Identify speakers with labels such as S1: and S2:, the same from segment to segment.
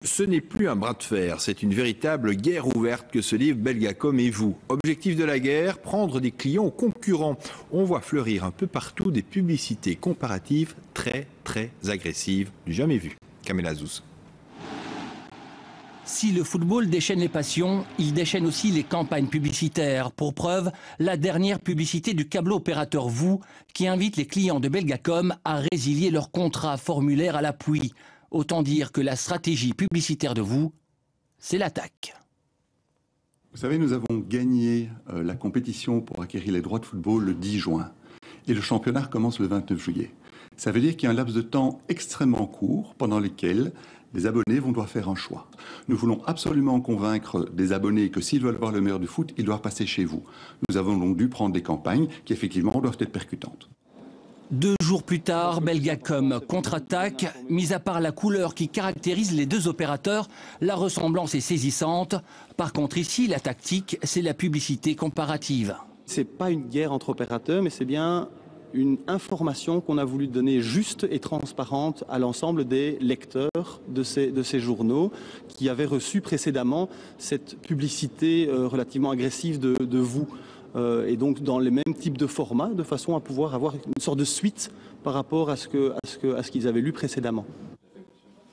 S1: Ce n'est plus un bras de fer, c'est une véritable guerre ouverte que se livrent Belgacom et vous. Objectif de la guerre, prendre des clients aux concurrents. On voit fleurir un peu partout des publicités comparatives très agressives, du jamais vu. Kamel Azouz.
S2: Si le football déchaîne les passions, il déchaîne aussi les campagnes publicitaires. Pour preuve, la dernière publicité du câble opérateur VOO qui invite les clients de Belgacom à résilier leur contrat formulaire à l'appui. Autant dire que la stratégie publicitaire de VOO, c'est l'attaque.
S3: Vous savez, nous avons gagné la compétition pour acquérir les droits de football le 10 juin. Et le championnat commence le 29 juillet. Ça veut dire qu'il y a un laps de temps extrêmement court pendant lequel les abonnés vont devoir faire un choix. Nous voulons absolument convaincre des abonnés que s'ils veulent voir le meilleur du foot, ils doivent passer chez vous. Nous avons donc dû prendre des campagnes qui effectivement doivent être percutantes.
S2: 2 jours plus tard, Belgacom contre-attaque. Mis à part la couleur qui caractérise les deux opérateurs, la ressemblance est saisissante. Par contre ici, la tactique, c'est la publicité comparative.
S4: C'est pas une guerre entre opérateurs, mais c'est bien une information qu'on a voulu donner juste et transparente à l'ensemble des lecteurs de ces journaux qui avaient reçu précédemment cette publicité relativement agressive de VOO. Et donc dans les mêmes types de formats, de façon à pouvoir avoir une sorte de suite par rapport à ce qu'ils avaient lu précédemment.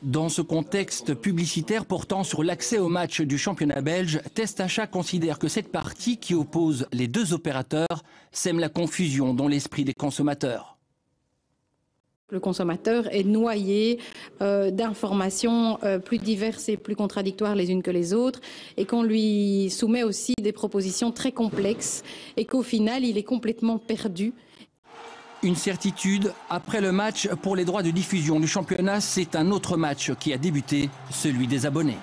S2: Dans ce contexte publicitaire portant sur l'accès au match du championnat belge, Testachat considère que cette partie qui oppose les deux opérateurs sème la confusion dans l'esprit des consommateurs.
S5: Le consommateur est noyé d'informations plus diverses et plus contradictoires les unes que les autres et qu'on lui soumet aussi des propositions très complexes et qu'au final il est complètement perdu.
S2: Une certitude, après le match pour les droits de diffusion du championnat, c'est un autre match qui a débuté, celui des abonnés.